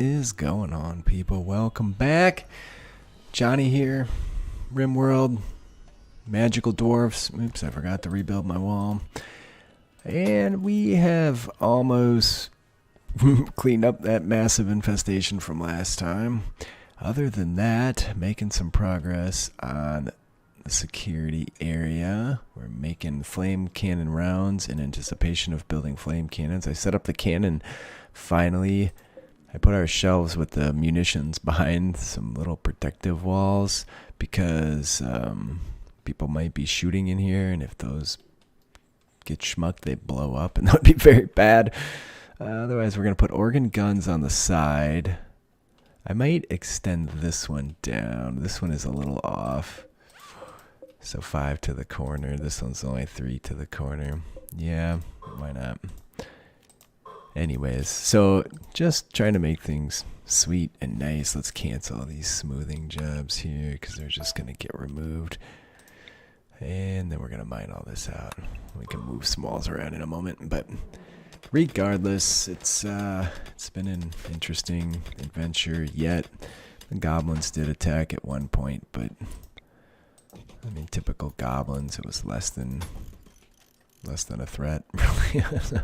is going on, people? Welcome back. Johnny here. RimWorld. Magical Dwarfs. Oops, I forgot to rebuild my wall. And we have almost cleaned up that massive infestation from last time. Other than that, making some progress on the security area. We're making flame cannon rounds in anticipation of building flame cannons. I set up the cannon finally. I put our shelves with the munitions behind some little protective walls because people might be shooting in here, and if those get schmucked, they blow up, and that would be very bad. Otherwise, we're going to put organ guns on the side. I might extend this one down. This one is a little off. So 5 to the corner. This one's only 3 to the corner. Yeah, why not? Anyways, so just trying to make things sweet and nice. Let's cancel these smoothing jobs here because they're just going to get removed. And then we're going to mine all this out. We can move some walls around in a moment, but regardless, it's been an interesting adventure yet. The goblins did attack at one point, but I mean, typical goblins, it was less than a threat, really. So,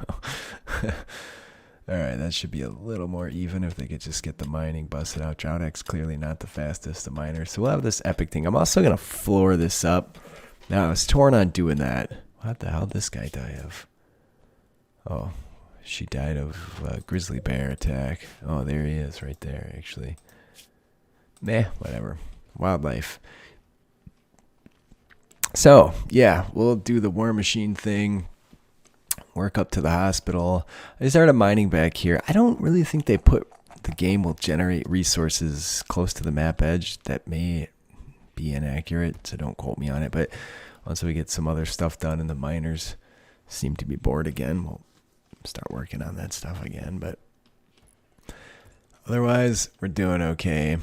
alright, that should be a little more even if they could just get the mining busted out. Droudek's clearly not the fastest of miners, so we'll have this epic thing. I'm also going to floor this up. Now, I was torn on doing that. What the hell did this guy die of? Oh, she died of a grizzly bear attack. Oh, there he is right there, actually. Meh, whatever. Wildlife. So, yeah, we'll do the war machine thing, work up to the hospital. I started mining back here. I don't really think they put the game will generate resources close to the map edge. That may be inaccurate, so don't quote me on it. But once we get some other stuff done and the miners seem to be bored again, we'll start working on that stuff again. But otherwise, we're doing okay.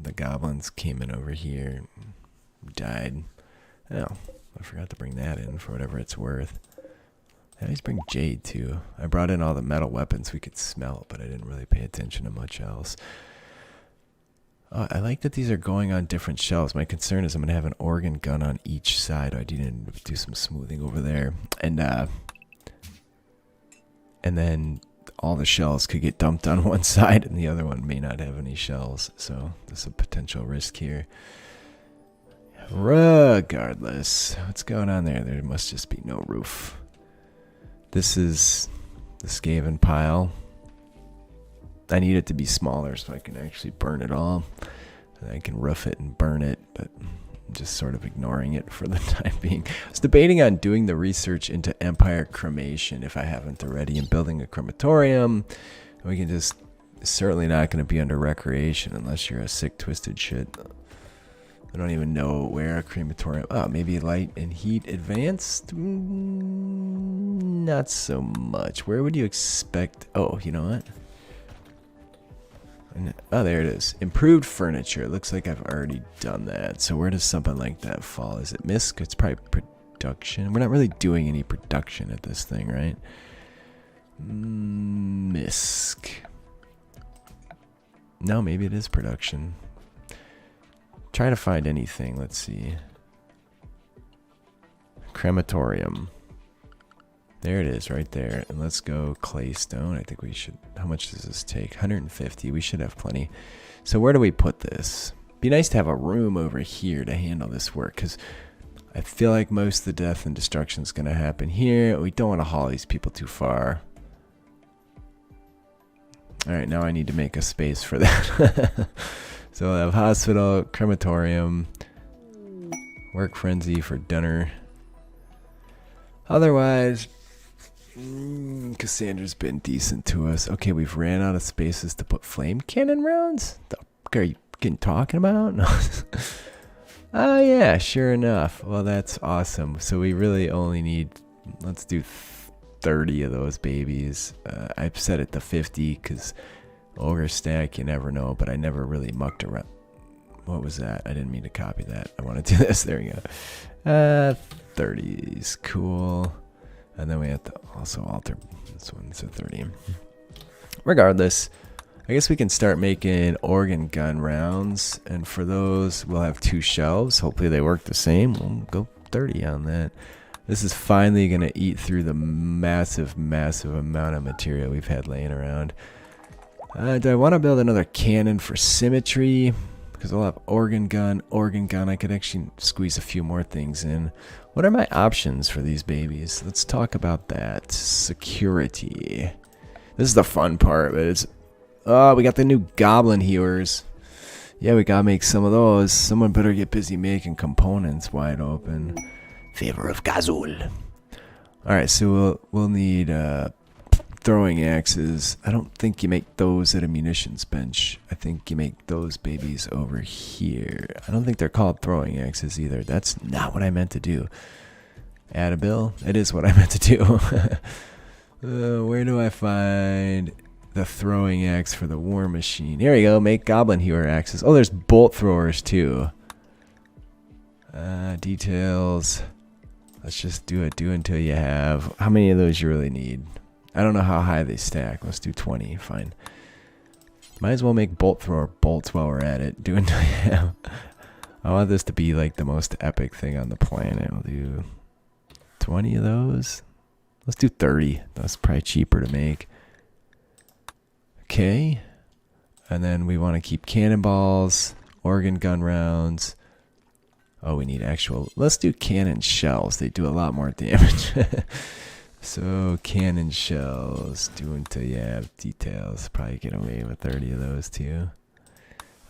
The goblins came in over here, died. Oh, I forgot to bring that in for whatever it's worth. I always bring jade too. I brought in all the metal weapons we could smelt, but I didn't really pay attention to much else. I like that these are going on different shelves. My concern is I'm going to have an organ gun on each side. I need to do some smoothing over there. And then all the shells could get dumped on one side and the other one may not have any shells. So there's a potential risk here. Regardless, what's going on there? There must just be no roof. This is the Skaven pile. I need it to be smaller so I can actually burn it all. And I can roof it and burn it, but I'm just sort of ignoring it for the time being. I was debating on doing the research into Empire cremation if I haven't already, and building a crematorium. We can just, certainly not going to be under recreation unless you're a sick, twisted shit. I don't even know where a crematorium. Oh, maybe light and heat advanced? Not so much. Where would you expect? Oh, you know what? Oh, there it is. Improved furniture. It looks like I've already done that. So where does something like that fall? Is it misc? It's probably production. We're not really doing any production at this thing, right? Misc. No, maybe it is production. Try to find anything. Let's see. Crematorium. There it is right there. And let's go claystone. I think we should. How much does this take? 150. We should have plenty. So where do we put this? Be nice to have a room over here to handle this work, because I feel like most of the death and destruction is going to happen here. We don't want to haul these people too far. Alright, now I need to make a space for that. So we'll have hospital, crematorium, work frenzy for dinner. Otherwise, Cassandra's been decent to us. Okay, we've ran out of spaces to put flame cannon rounds? The fuck are you talking about? No. Oh yeah, sure enough. Well, that's awesome. So we really only need, let's do 30 of those babies. I've set it to 50 because ogre stack, you never know, but I never really mucked around. What was that? I didn't mean to copy that. I want to do this. There we go. 30s. Cool. And then we have to also alter this one to 30. Regardless, I guess we can start making organ gun rounds, and for those we'll have 2 shelves. Hopefully they work the same. We'll go 30 on that. This is finally going to eat through the massive amount of material we've had laying around. Do I want to build another cannon for symmetry? Because we'll have organ gun. I could actually squeeze a few more things in. What are my options for these babies? Let's talk about that. Security. This is the fun part, but it's... Oh, we got the new goblin hewers. Yeah, we gotta make some of those. Someone better get busy making components wide open. Favor of Gazul. Alright, so we'll need throwing axes. I don't think you make those at a munitions bench. I think you make those babies over here. I don't think they're called throwing axes either. That's not what I meant to do. Add a bill? It is what I meant to do. Where do I find the throwing axe for the war machine? Here we go. Make goblin hewer axes. Oh, there's bolt throwers too. Details. Let's just do it. Do until you have. How many of those you really need? I don't know how high they stack. Let's do 20. Fine. Might as well make bolt thrower bolts while we're at it. Do until you have. I want this to be like the most epic thing on the planet. We'll do 20 of those. Let's do 30. That's probably cheaper to make. Okay. And then we want to keep cannonballs, organ gun rounds. Oh, we need actual... Let's do cannon shells. They do a lot more damage. So, cannon shells. Do until you have details. Probably get away with 30 of those too.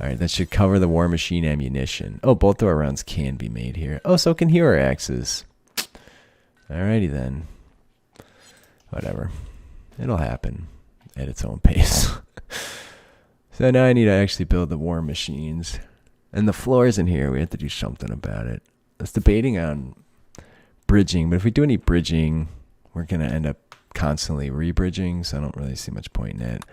Alright, that should cover the war machine ammunition. Oh, bolt thrower rounds can be made here. Oh, so can hewer axes. Alrighty then. Whatever. It'll happen at its own pace. So now I need to actually build the war machines. And the floors in here, we have to do something about it. I was debating on bridging, but if we do any bridging, we're going to end up constantly re-bridging, so I don't really see much point in it.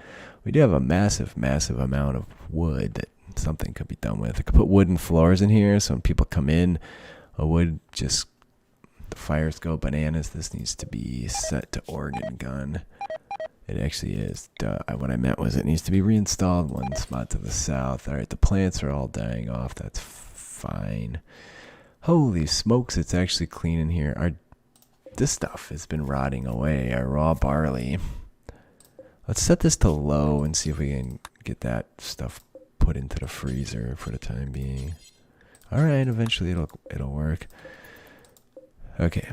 We do have a massive amount of wood that something could be done with. I could put wooden floors in here, so when people come in, a wood just... The fires go bananas. This needs to be set to organ gun. It actually is. What I meant was it needs to be reinstalled one spot to the south. Alright, the plants are all dying off. That's fine. Holy smokes, it's actually clean in here. This stuff has been rotting away. Our raw barley. Let's set this to low and see if we can get that stuff put into the freezer for the time being. Alright, eventually it'll work. Okay.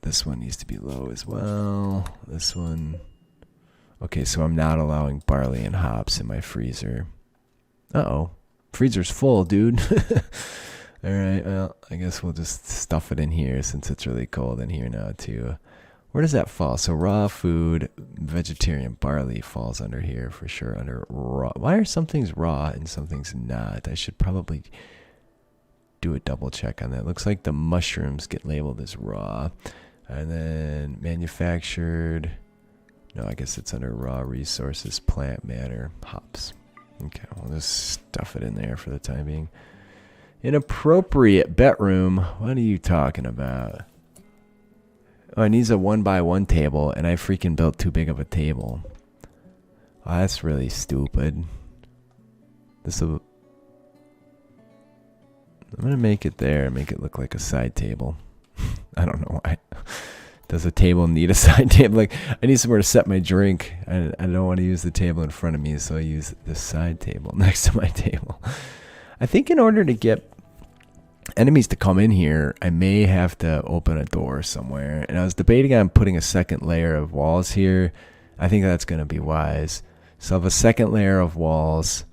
This one needs to be low as well. This one. Okay, so I'm not allowing barley and hops in my freezer. Uh-oh. Freezer's full, dude. Alright, well, I guess we'll just stuff it in here since it's really cold in here now, too. Where does that fall? So raw food, vegetarian barley falls under here for sure. Under raw. Why are some things raw and some things not? I should probably do a double check on that. Looks like the mushrooms get labeled as raw. And then manufactured. No, I guess it's under raw resources, plant matter, hops. Okay, we'll just stuff it in there for the time being. Inappropriate bedroom. What are you talking about? Oh, it needs a 1x1 table, and I freaking built too big of a table. Oh, that's really stupid. I'm gonna make it there, make it look like a side table. I don't know why. Does a table need a side table? Like, I need somewhere to set my drink. I don't want to use the table in front of me, so I use the side table next to my table. I think in order to get enemies to come in here, I may have to open a door somewhere. And I was debating on putting a second layer of walls here. I think that's going to be wise. So I have a second layer of walls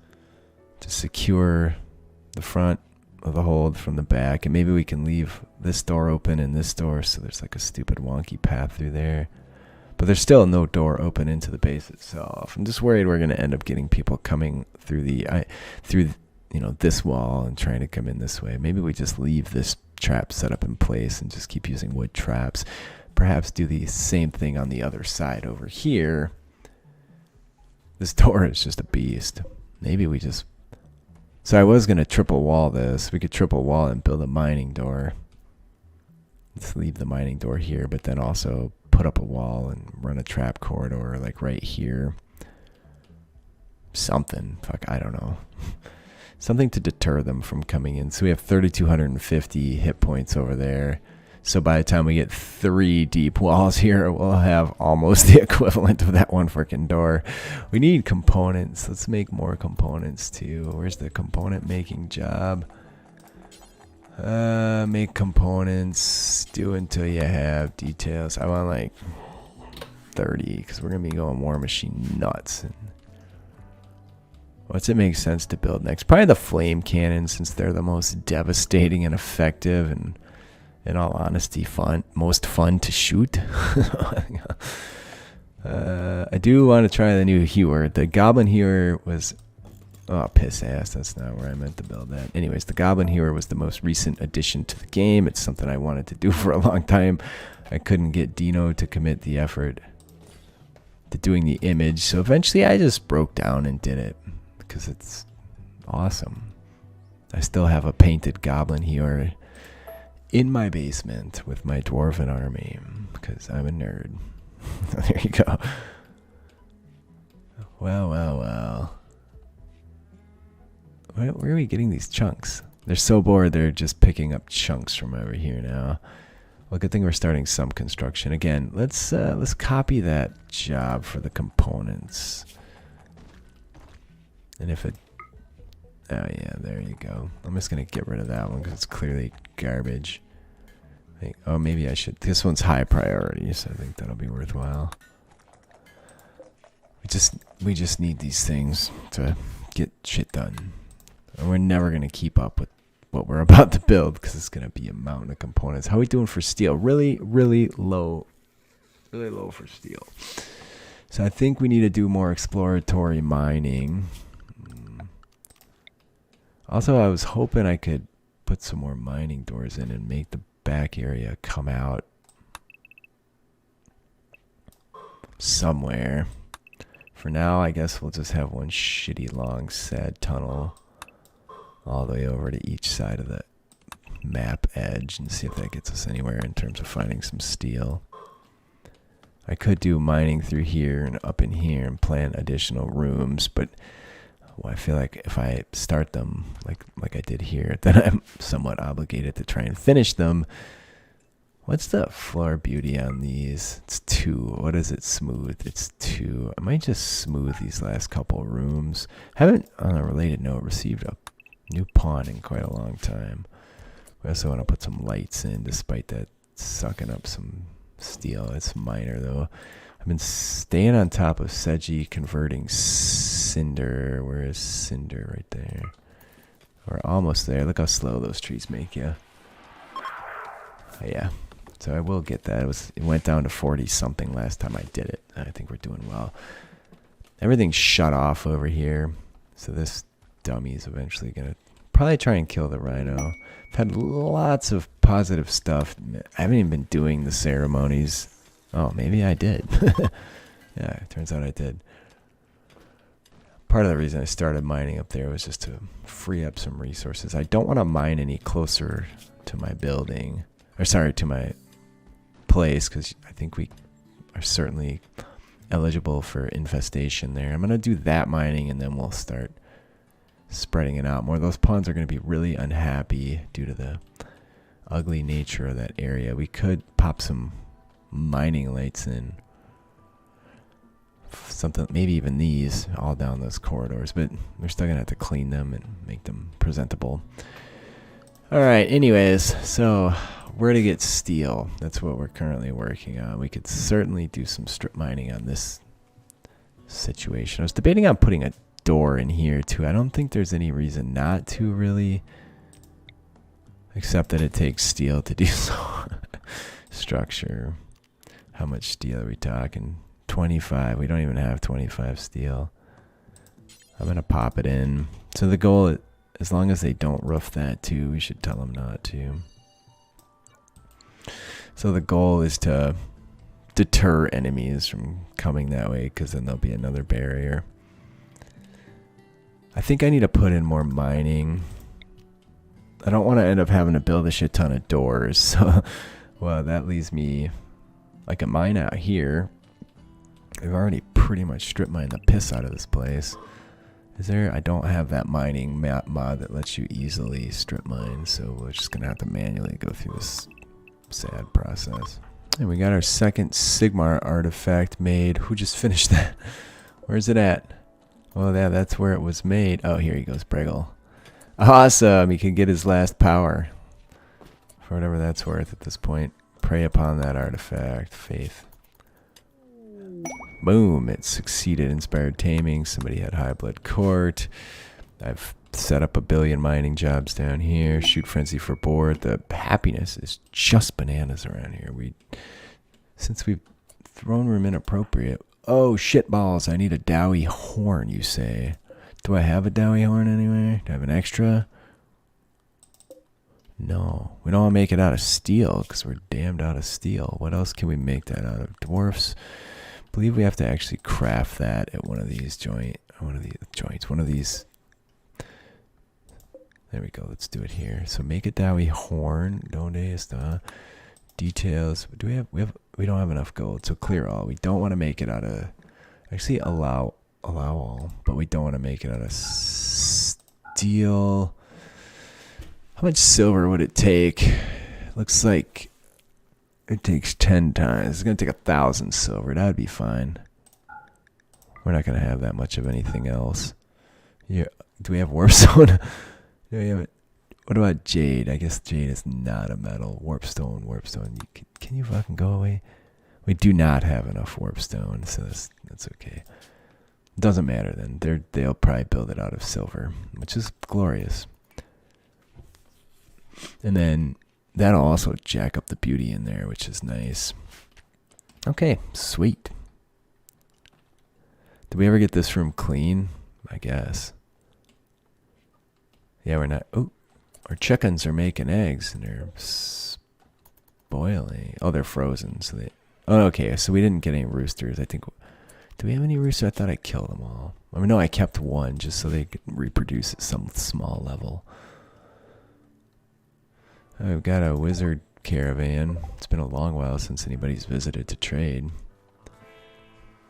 to secure the front of the hold from the back, and maybe we can leave this door open and this door, so there's like a stupid wonky path through there, but there's still no door open into the base itself. I'm just worried we're going to end up getting people coming through this wall and trying to come in this way. Maybe we just leave this trap set up in place and just keep using wood traps. Perhaps do the same thing on the other side over here. This door is just a beast. Maybe we just... So I was going to triple wall this. We could triple wall and build a mining door. Let's leave the mining door here, but then also put up a wall and run a trap corridor like right here. something. Fuck, I don't know. Something to deter them from coming in. So we have 3,250 hit points over there. So by the time we get 3 deep walls here, we'll have almost the equivalent of that one freaking door. We need components. Let's make more components too. Where's the component making job? Make components. Do until you have details. I want like 30 because we're going to be going War Machine nuts. What's it make sense to build next? Probably the flame cannon, since they're the most devastating and effective, and in all honesty, most fun to shoot. I do want to try the new hewer. The goblin hewer was, oh, piss ass. That's not where I meant to build that. Anyways, the goblin hewer was the most recent addition to the game. It's something I wanted to do for a long time. I couldn't get Dino to commit the effort to doing the image, so eventually I just broke down and did it. Because it's awesome. I still have a painted goblin here in my basement with my dwarven army because I'm a nerd. There you go. Well. Where are we getting these chunks? They're so bored they're just picking up chunks from over here now. Well, good thing we're starting some construction. Again, let's copy that job for the components. And if it, oh yeah, there you go. I'm just going to get rid of that one because it's clearly garbage. Oh, maybe I should. This one's high priority, so I think that'll be worthwhile. We just need these things to get shit done. And we're never going to keep up with what we're about to build because it's going to be a mountain of components. How are we doing for steel? Really, really low. Really low for steel. So I think we need to do more exploratory mining. Also, I was hoping I could put some more mining doors in and make the back area come out somewhere. For now, I guess we'll just have one shitty long sad tunnel all the way over to each side of the map edge and see if that gets us anywhere in terms of finding some steel. I could do mining through here and up in here and plant additional rooms, but well, I feel like if I start them like I did here, then I'm somewhat obligated to try and finish them. What's the floor beauty on these? It's 2. What is it smooth? It's 2. I might just smooth these last couple rooms. Haven't, on a related note, received a new pawn in quite a long time. We also want to put some lights in, despite that sucking up some steel. It's minor though. I've been staying on top of Seji converting cinder. Where is cinder? Right there. We're almost there. Look how slow those trees make you. Oh, yeah. So I will get that. It went down to 40 something last time I did it. I think we're doing well. Everything's shut off over here. So this dummy is eventually going to probably try and kill the rhino. I've had lots of positive stuff. I haven't even been doing the ceremonies. Oh, maybe I did. Yeah, it turns out I did. Part of the reason I started mining up there was just to free up some resources. I don't want to mine any closer to my building. Or sorry, to my place, because I think we are certainly eligible for infestation there. I'm going to do that mining, and then we'll start spreading it out more. Those pawns are going to be really unhappy due to the ugly nature of that area. We could pop some mining lights in, something, maybe even these all down those corridors, but we're still gonna have to clean them and make them presentable. All right, anyways, so where to get steel? That's what we're currently working on. We could certainly do some strip mining on this situation. I was debating on putting a door in here too. I don't think there's any reason not to, really, except that it takes steel to do so. Structure. How much steel are we talking? 25. We don't even have 25 steel. I'm going to pop it in. So the goal, as long as they don't roof that too, we should tell them not to. So the goal is to deter enemies from coming that way, because then there'll be another barrier. I think I need to put in more mining. I don't want to end up having to build a shit ton of doors. So, well, that leaves me like a mine out here. I've already pretty much strip mined the piss out of this place. Is there? I don't have that mining mod that lets you easily strip mine, so we're just gonna have to manually go through this sad process. And we got our second Sigmar artifact made. Who just finished that? Where's it at? Oh, yeah, that's where it was made. Oh, here he goes, Breggle. Awesome! He can get his last power. For whatever that's worth at this point. Prey upon that artifact. Faith. Boom! It succeeded. Inspired taming. Somebody had high blood court. I've set up a billion mining jobs down here. Shoot frenzy for board. The happiness is just bananas around here. Since we've throne room inappropriate. Oh shit balls! I need a Dawi horn. You say? Do I have a Dawi horn anywhere? Do I have an extra? No, we don't want to make it out of steel because we're damned out of steel. What else can we make that out of? Dwarfs. I believe we have to actually craft that at one of these one of these. There we go. Let's do it here. So make a Dawi horn. Donde está? Details. Do we don't have enough gold. So clear all. We don't want to make it out of. Actually, allow all, but we don't want to make it out of steel. How much silver would it take? Looks like it takes 10 times. It's going to take 1,000 silver. That would be fine. We're not going to have that much of anything else. Yeah. Do we have warpstone? Do we have it? What about jade? I guess jade is not a metal. Warpstone. Can you fucking go away? We do not have enough warpstone, so that's okay. Doesn't matter then. They'll probably build it out of silver, which is glorious. And then that'll also jack up the beauty in there, which is nice. Okay, sweet. Did we ever get this room clean? I guess. Yeah, we're not. Oh, our chickens are making eggs and they're spoiling. Oh, they're frozen. So they. Oh, okay. So we didn't get any roosters. I think. Do we have any roosters? I thought I killed them all. I mean, no, I kept one just so they could reproduce at some small level. I've got a wizard caravan. It's been a long while since anybody's visited to trade.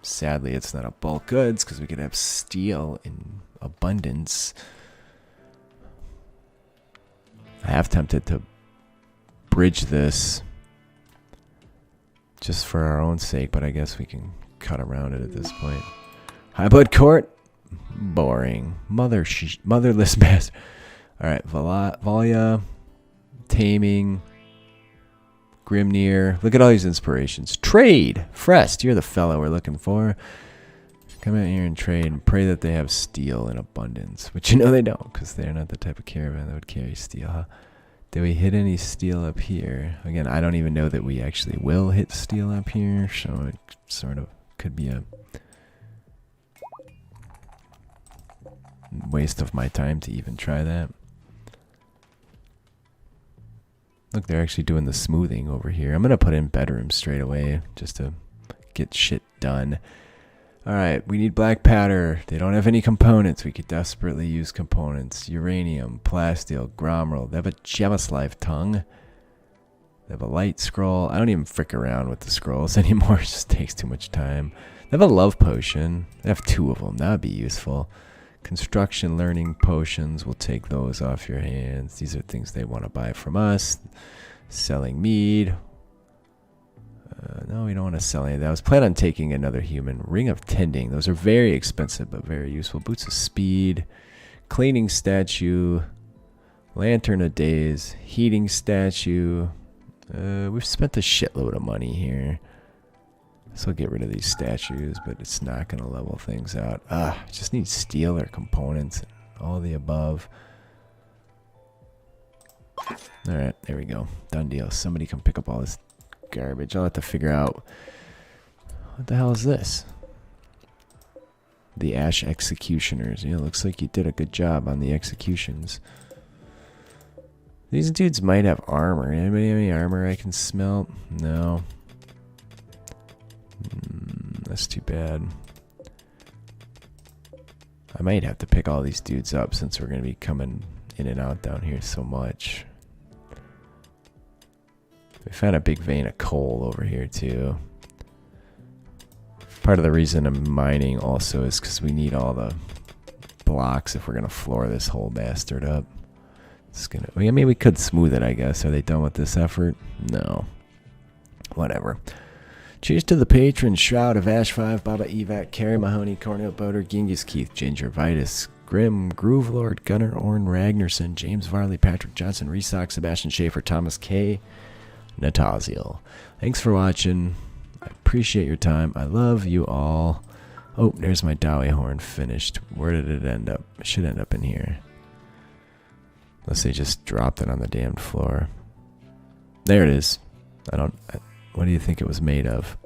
Sadly, it's not a bulk goods because we could have steel in abundance. I have tempted to bridge this just for our own sake, but I guess we can cut around it at this point. High blood court? Boring. Motherless bastard. Alright, Valia. Taming, Grimnir. Look at all these inspirations. Trade! Frest, you're the fellow we're looking for. Come out here and trade and pray that they have steel in abundance. Which you know they don't, because they're not the type of caravan that would carry steel. Huh? Did we hit any steel up here? Again, I don't even know that we actually will hit steel up here, so it sort of could be a waste of my time to even try that. Look, they're actually doing the smoothing over here. I'm going to put in bedrooms straight away just to get shit done. Alright, we need black powder. They don't have any components. We could desperately use components. Uranium, plasteel, gromrel. They have a Gemoslave tongue. They have a light scroll. I don't even frick around with the scrolls anymore. It just takes too much time. They have a love potion. They have 2 of them. That would be useful. Construction learning potions, we'll take those off your hands. These are things they want to buy from us. Selling mead. No, we don't want to sell any of that. I was planning on taking another human. Ring of tending. Those are very expensive but very useful. Boots of speed. Cleaning statue. Lantern of days. Heating statue. We've spent a shitload of money here. So I'll get rid of these statues, but it's not going to level things out. I just need steel or components. All the above. Alright, there we go. Done deal. Somebody come pick up all this garbage. I'll have to figure out. What the hell is this? The Ash Executioners. Yeah, looks like you did a good job on the executions. These dudes might have armor. Anybody have any armor I can smelt? No. That's too bad. I might have to pick all these dudes up since we're going to be coming in and out down here so much. We found a big vein of coal over here too. Part of the reason I'm mining also is because we need all the blocks if we're gonna floor this whole bastard up. It's gonna. I mean, we could smooth it, I guess. Are they done with this effort? No. Whatever. Cheers to the patrons: Shroud of Ash 5, Baba Evac, Carrie Mahoney, Cornel Boder, Genghis Keith, Ginger Vitus, Grim, Groove Lord, Gunnar Orn, Ragnarsson, James Varley, Patrick Johnson, Resock, Sebastian Schaefer, Thomas K, Nataziel. Thanks for watching. I appreciate your time. I love you all. Oh, there's my Dawi horn finished. Where did it end up? It should end up in here. Unless they just dropped it on the damned floor. There it is. What do you think it was made of?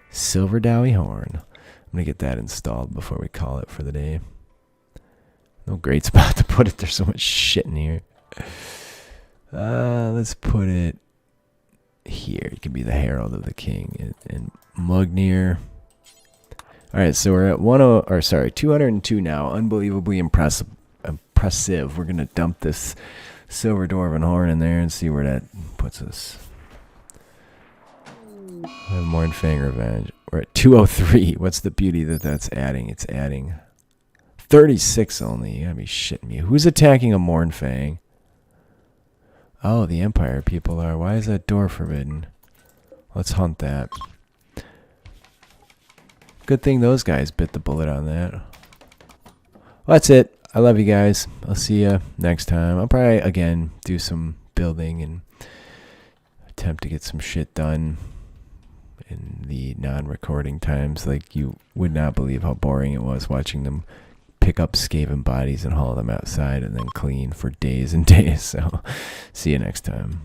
Silver Dawi horn. I'm going to get that installed before we call it for the day. No great spot to put it. There's so much shit in here. Let's put it here. You can be the Herald of the King. And Mugnir. Alright, so we're at 202 now. Unbelievably impressive. We're going to dump this Silver Dwarven horn in there and see where that puts us. Mornfang Revenge. We're at 203. What's the beauty that that's adding? It's adding 36 only. You gotta be shitting me. Who's attacking a Mornfang? Oh, the Empire people are. Why is that door forbidden? Let's hunt that. Good thing those guys bit the bullet on that. Well, that's it. I love you guys. I'll see you next time. I'll probably, again, do some building and attempt to get some shit done in the non-recording times. Like, you would not believe how boring it was watching them pick up Skaven bodies and haul them outside and then clean for days and days. So, see you next time.